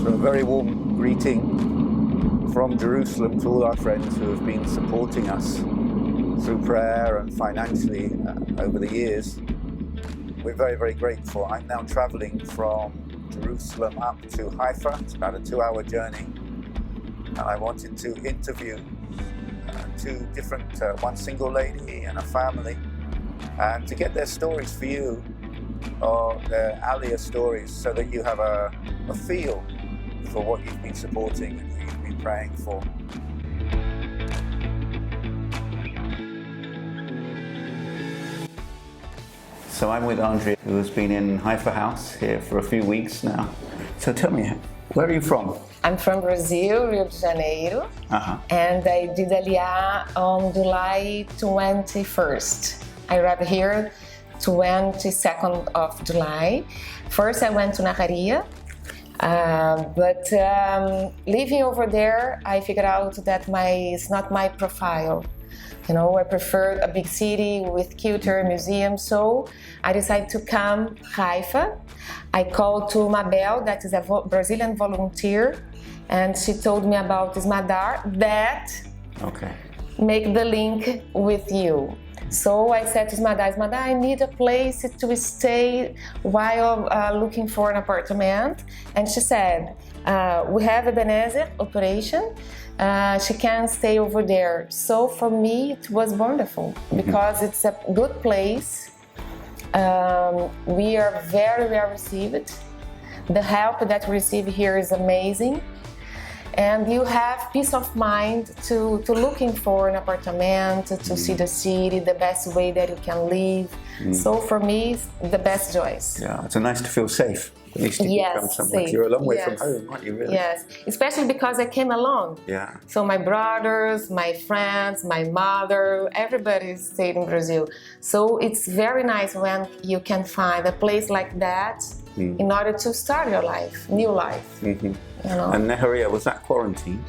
So a very warm greeting from Jerusalem to all our friends who have been supporting us through prayer and financially over the years. We're very, very grateful. I'm now traveling from Jerusalem up to Haifa. It's about a 2-hour journey. And I wanted to interview two different, one single lady and a family, and to get their stories for you, or their Aliyah stories, so that you have a feel for what you've been supporting and who you've been praying for. So I'm with Andrea, who has been in Haifa House here for a few weeks now. So tell me, where are you from? I'm from Brazil, Rio de Janeiro, and I did Aliyah on July 21st. I arrived here 22nd of July. First I went to Nagaria, but living over there, I figured out that it's not my profile. You know, I prefer a big city with culture, museum, so I decided to come Haifa. I called to Mabel, that is a Brazilian volunteer, and she told me about Smadar that make the link with you. So I said to Smadar, I need a place to stay while looking for an apartment. And she said, we have Ebenezer operation. She can stay over there. So for me, it was wonderful because it's a good place. We are very well received. The help that we receive here is amazing. And you have peace of mind to looking for an apartment, to see the city, the best way that you can live. So for me, it's the best choice. Yeah, it's nice to feel safe. At least you come somewhere. You're a long way from home, aren't you, really? Yes, especially because I came alone. Yeah. So my brothers, my friends, my mother, everybody stayed in Brazil. So it's very nice when you can find a place like that in order to start your life, new life. You know? And Nagaria, was that quarantine?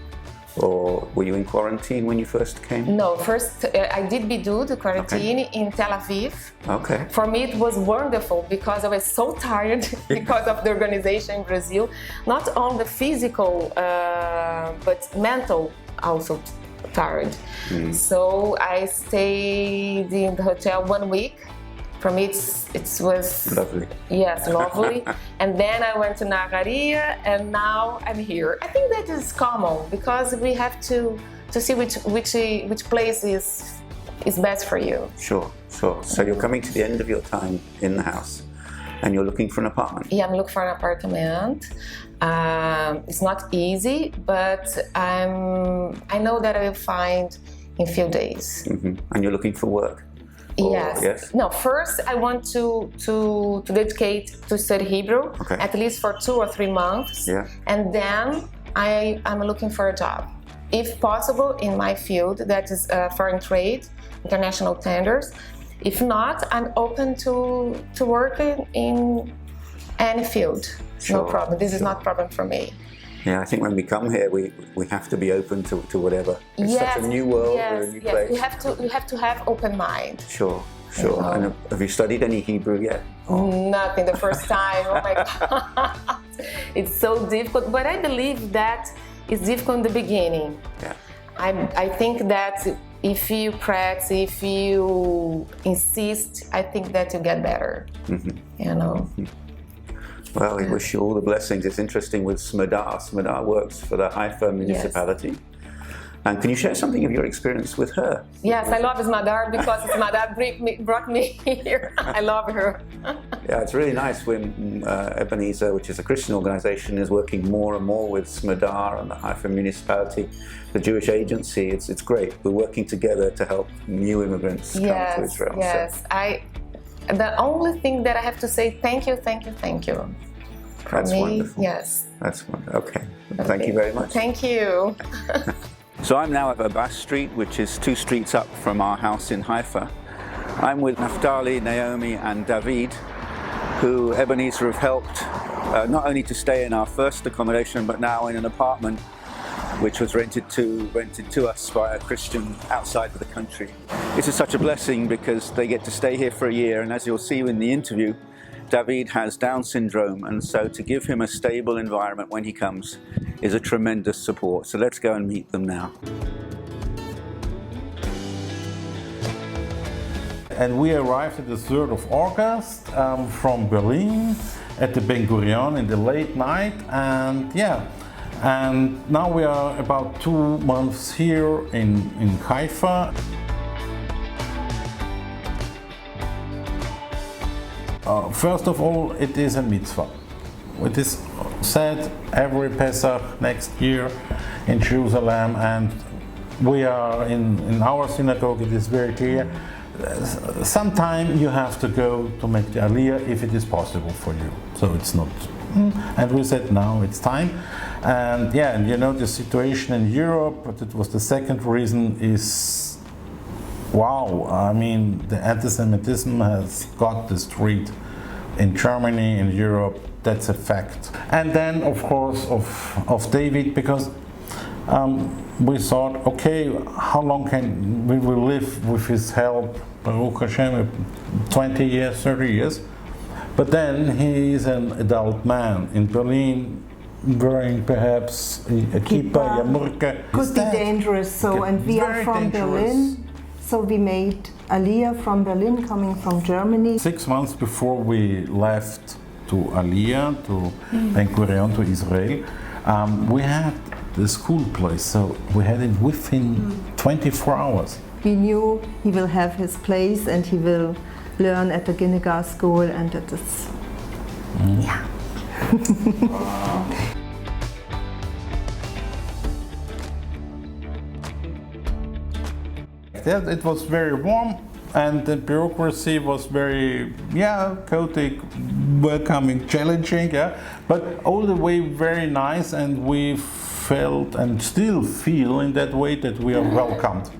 Or were you in quarantine when you first came? No, first I did the quarantine in Tel Aviv. Okay. For me it was wonderful because I was so tired because of the organization in Brazil. Not only physical, but mental also tired. So I stayed in the hotel 1 week. For me, it was lovely. Yes, lovely. And then I went to Nagaria, and now I'm here. I think that is common because we have to see which place is best for you. Sure. So you're coming to the end of your time in the house, and you're looking for an apartment. Yeah, I'm looking for an apartment. It's not easy, but I know that I will find in a few days. And you're looking for work. Yes. No, first I want to dedicate to study Hebrew, at least for 2 or 3 months. Yeah. And then I'm looking for a job. If possible, in my field, that is foreign trade, international tenders. If not, I'm open to work in any field. No problem. This is not a problem for me. Yeah, I think when we come here, we have to be open to whatever. It's such a new world or a new place. You have to have open mind. Sure. And have you studied any Hebrew yet? Nothing, the first time. Oh my God. It's so difficult, but I believe that it's difficult in the beginning. Yeah. I think that if you practice, if you insist, I think that you get better. You know. Well, we wish you all the blessings. It's interesting with Smadar. Smadar works for the Haifa municipality. And can you share something of your experience with her? Yes, I love Smadar because Smadar brought me here. I love her. Yeah, it's really nice when Ebenezer, which is a Christian organization, is working more and more with Smadar and the Haifa municipality, the Jewish agency. It's great. We're working together to help new immigrants come to Israel. Yes, the only thing that I have to say, thank you. That's wonderful. Yes. That's wonderful. Okay. Thank you very much. Thank you. So I'm now at Abbas Street, which is 2 streets up from our house in Haifa. I'm with Naftali, Naomi and David, who Ebenezer have helped not only to stay in our first accommodation, but now in an apartment which was rented to us by a Christian outside of the country. This is such a blessing because they get to stay here for a year, and as you'll see in the interview, David has Down syndrome, and so to give him a stable environment when he comes is a tremendous support. So let's go and meet them now. And we arrived at the 3rd of August from Berlin at the Ben Gurion in the late night, and now we are about 2 months here in Haifa. First of all, it is a mitzvah. It is said every Pesach next year in Jerusalem, and we are in our synagogue, it is very clear. Sometime you have to go to make the Aliyah if it is possible for you. So it's not. And we said now it's time. And yeah, and you know the situation in Europe, but it was the second reason is, wow, I mean the anti-Semitism has got the street in Germany, in Europe, that's a fact. And then of course of David, because we thought, okay, how long can we will live with his help, Baruch Hashem, 20 years, 30 years. But then he is an adult man in Berlin, wearing perhaps a kippah, yarmulke. Could be dangerous, so, and we are from Berlin, so we made Aliyah from Berlin, coming from Germany. 6 months before we left to Aliyah, to Ben Gurion, to Israel, we had the school place, so we had it within 24 hours. We knew he will have his place and he will learn at the kindergarten school, and it is, yeah. It was very warm, and the bureaucracy was very, chaotic, welcoming, challenging, but all the way very nice, and we felt and still feel in that way that we are welcomed.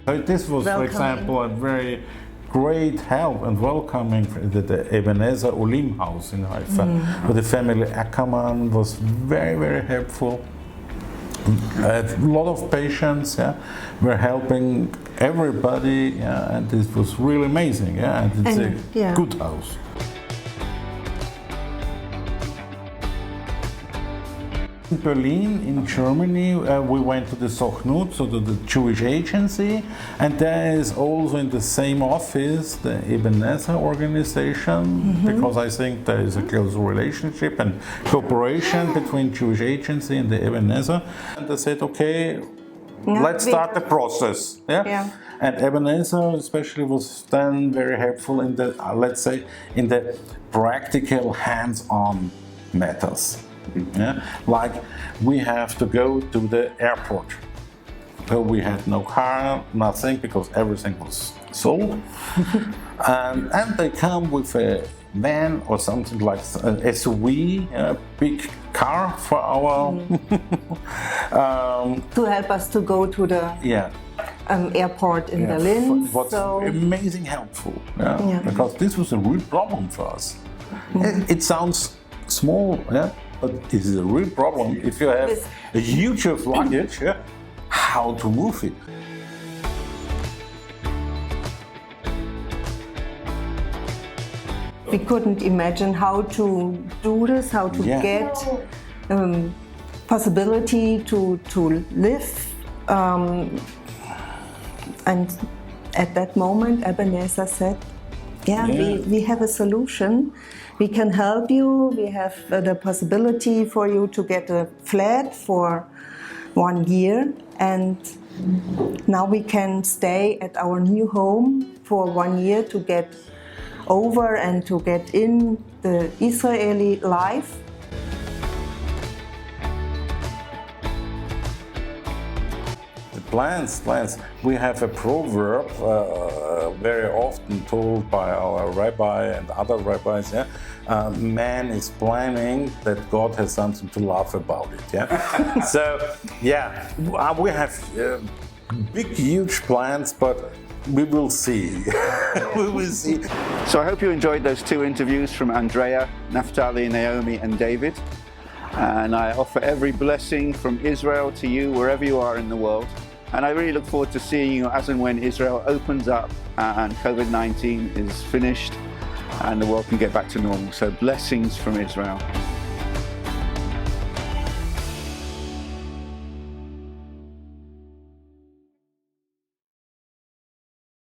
So this was, for example, a very great help and welcoming for the Ebenezer Olim house in Haifa. But the family Ackerman was very, very helpful. A lot of patients were helping everybody, and this was really amazing. And it's a good house. In Berlin, in Germany, we went to the Sochnut, so to the Jewish agency, and there is also in the same office the Ebenezer organization, because I think there is a close relationship and cooperation between Jewish agency and the Ebenezer. And they said, okay, let's start the process. And Ebenezer especially was then very helpful in the, let's say, in the practical hands-on matters. Like we have to go to the airport. So we had no car, nothing, because everything was sold. and they come with a van or something like an SUV, a big car for our to help us to go to the airport in Berlin. What's amazing helpful, because this was a real problem for us. It sounds small, but it is a real problem if you have a huge of luggage, how to move it. We couldn't imagine how to do this, how to get possibility to live. And at that moment, Ebenezer said, we have a solution. We can help you. We have the possibility for you to get a flat for 1 year, and now we can stay at our new home for 1 year to get over and to get in the Israeli life. Plans. We have a proverb very often told by our rabbi and other rabbis. Man is planning that God has something to laugh about it. So we have big, huge plans, but we will see. We will see. So I hope you enjoyed those 2 interviews from Andrea, Naphtali, Naomi, and David. And I offer every blessing from Israel to you wherever you are in the world. And I really look forward to seeing you as and when Israel opens up and COVID-19 is finished and the world can get back to normal. So blessings from Israel.